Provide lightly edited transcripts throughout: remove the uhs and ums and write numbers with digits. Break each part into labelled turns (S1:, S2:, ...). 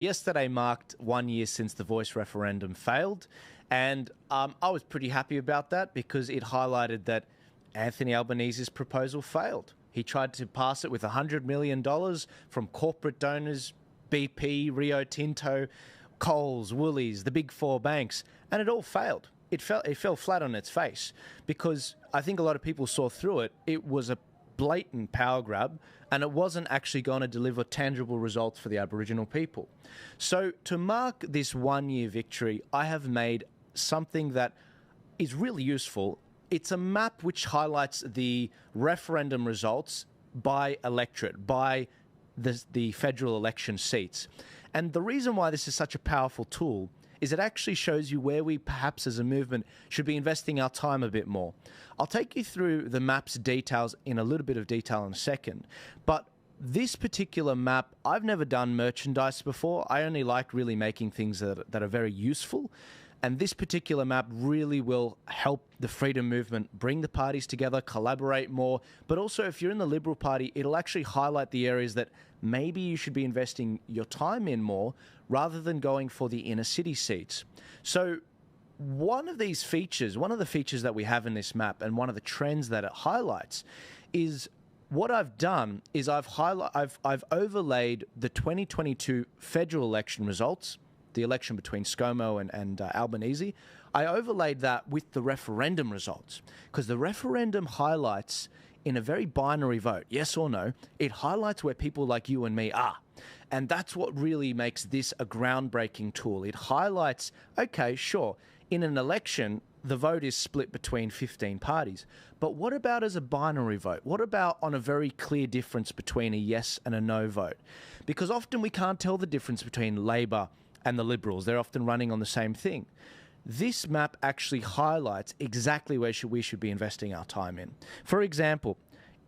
S1: Yesterday marked 1 year since the voice referendum failed, and I was pretty happy about that because it highlighted that Anthony Albanese's proposal failed. He tried to pass it with $100 million from corporate donors, BP, Rio Tinto, Coles, Woolies, the big four banks, and it all failed. It fell flat on its face because I think a lot of people saw through it. It was a blatant power grab, and it wasn't actually going to deliver tangible results for the Aboriginal people. So to mark this 1 year victory, I have made something that is really useful. It's a map which highlights the referendum results by electorate, by the federal election seats. And the reason why this is such a powerful tool is it actually shows you where we perhaps as a movement should be investing our time a bit more. I'll take you through the map's details in a little bit of detail in a second, but this particular map, I've never done merchandise before. I only like really making things that are very useful. And this particular map really will help the freedom movement bring the parties together, collaborate more. But also, if you're in the Liberal Party, it'll actually highlight the areas that maybe you should be investing your time in more rather than going for the inner city seats. So one of the features that we have in this map and one of the trends that it highlights is what I've done is I've overlaid the 2022 federal election results, the election between ScoMo and Albanese. I overlaid that with the referendum results because the referendum highlights in a very binary vote, yes or no, it highlights where people like you and me are. And that's what really makes this a groundbreaking tool. It highlights, okay, sure, in an election, the vote is split between 15 parties. But what about as a binary vote? What about on a very clear difference between a yes and a no vote? Because often we can't tell the difference between Labor and the Liberals. They're often running on the same thing. This map actually highlights exactly where we should be investing our time in. For example,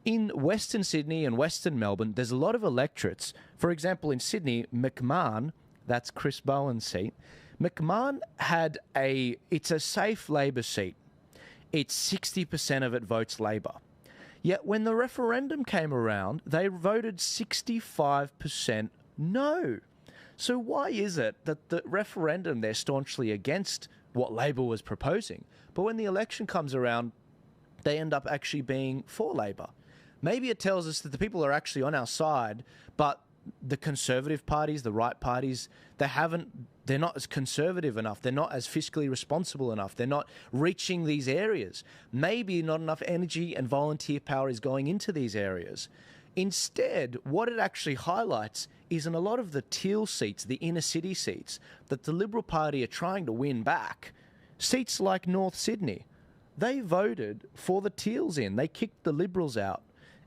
S1: in Western Sydney and Western Melbourne, there's a lot of electorates. For example, in Sydney, McMahon, that's Chris Bowen's seat, McMahon it's a safe Labor seat. It's 60% of it votes Labor. Yet when the referendum came around, they voted 65% no. So why is it that the referendum, they're staunchly against what Labor was proposing, but when the election comes around, they end up actually being for Labor? Maybe it tells us that the people are actually on our side, but the conservative parties, the right parties, they're not as conservative enough. They're not as fiscally responsible enough. They're not reaching these areas. Maybe not enough energy and volunteer power is going into these areas. Instead, what it actually highlights is in a lot of the teal seats, the inner city seats, that the Liberal Party are trying to win back, seats like North Sydney, they voted for the teals in. They kicked the Liberals out.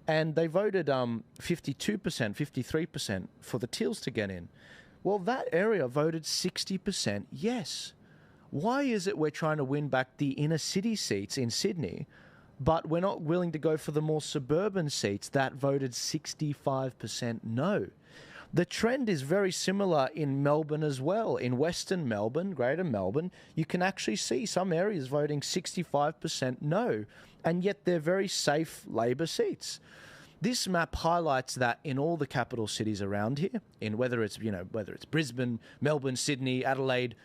S1: And they voted 52%, 53% for the teals to get in. Well, that area voted 60% yes. Why is it we're trying to win back the inner city seats in Sydney, but we're not willing to go for the more suburban seats that voted 65% no? The trend is very similar in Melbourne as well. In Western Melbourne, Greater Melbourne, you can actually see some areas voting 65% no, and yet they're very safe Labor seats. This map highlights that in all the capital cities around here, in whether it's Brisbane, Melbourne, Sydney, Adelaide,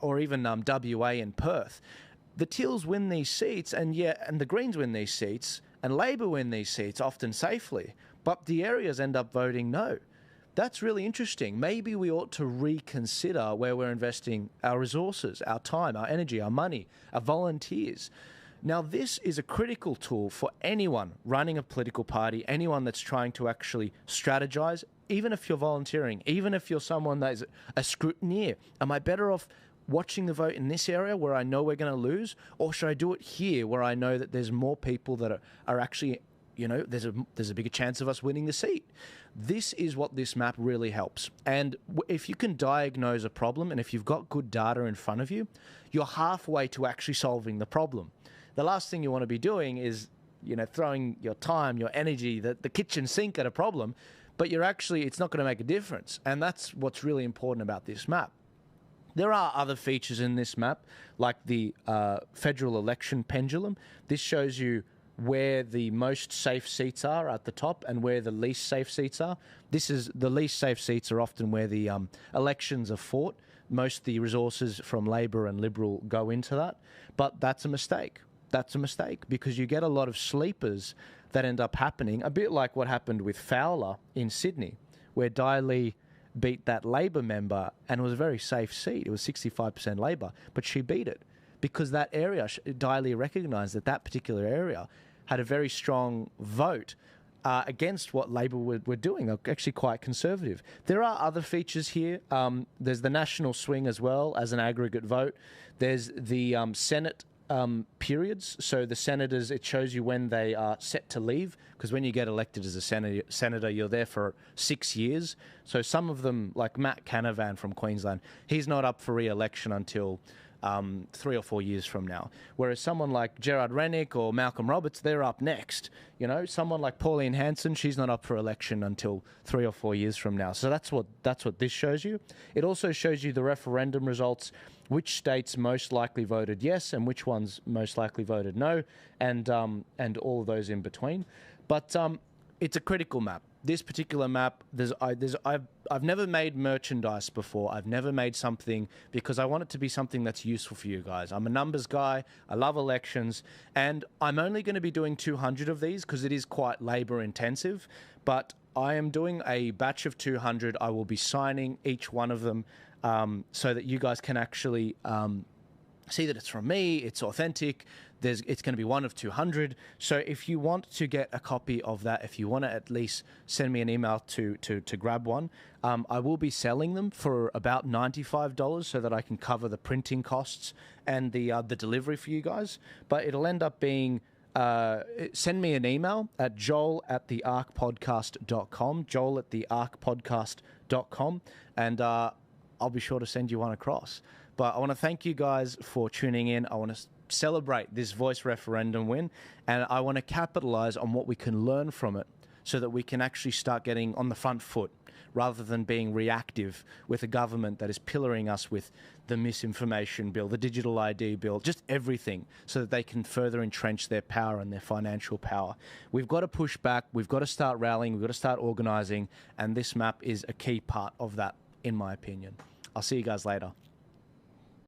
S1: or even WA and Perth, the Teals win these seats, and the Greens win these seats, and Labor win these seats often safely, but the areas end up voting no. That's really interesting. Maybe we ought to reconsider where we're investing our resources, our time, our energy, our money, our volunteers. Now, this is a critical tool for anyone running a political party, anyone that's trying to actually strategize, even if you're volunteering, even if you're someone that is a scrutineer. Am I better off watching the vote in this area where I know we're going to lose, or should I do it here where I know that there's more people that are actually, there's a bigger chance of us winning the seat? This is what this map really helps. And if you can diagnose a problem, and if you've got good data in front of you, you're halfway to actually solving the problem. The last thing you want to be doing is, throwing your time, your energy, the kitchen sink at a problem, but it's not going to make a difference. And that's what's really important about this map. There are other features in this map, like the federal election pendulum. This shows you where the most safe seats are at the top and where the least safe seats are. This is the least safe seats are often where the elections are fought. Most of the resources from Labor and Liberal go into that. But that's a mistake. That's a mistake because you get a lot of sleepers that end up happening, a bit like what happened with Fowler in Sydney, where Daly beat that Labor member and it was a very safe seat. It was 65% Labor, but she beat it because that area, Daly recognised that that particular area had a very strong vote against what Labor were doing, actually quite conservative. There are other features here. There's the national swing as well as an aggregate vote. There's the Senate periods. So the senators, it shows you when they are set to leave, because when you get elected as a senator, you're there for 6 years. So some of them, like Matt Canavan from Queensland, he's not up for re-election until 3 or 4 years from now. Whereas someone like Gerard Rennick or Malcolm Roberts, they're up next. You know, someone like Pauline Hanson, she's not up for election until 3 or 4 years from now. So that's what this shows you. It also shows you the referendum results, which states most likely voted yes and which ones most likely voted no, and all of those in between. But it's a critical map. This particular map, I've never made merchandise before. I've never made something because I want it to be something that's useful for you guys. I'm a numbers guy. I love elections, and I'm only going to be doing 200 of these because it is quite labor intensive. But I am doing a batch of 200. I will be signing each one of them so that you guys can actually see that it's from me, it's authentic. It's going to be one of 200. So if you want to get a copy of that, if you want to at least send me an email to grab one, I will be selling them for about $95 so that I can cover the printing costs and the delivery for you guys. But it'll end up being send me an email at joel@thearcpodcast.com, joel@thearcpodcast.com, and I'll be sure to send you one across. But I want to thank you guys for tuning in. I want to celebrate this voice referendum win, and I want to capitalize on what we can learn from it so that we can actually start getting on the front foot rather than being reactive with a government that is pillaring us with the misinformation bill, the digital ID bill, just everything, so that they can further entrench their power and their financial power. We've got to push back. We've got to start rallying. We've got to start organizing, and this map is a key part of that, in my opinion. I'll see you guys later.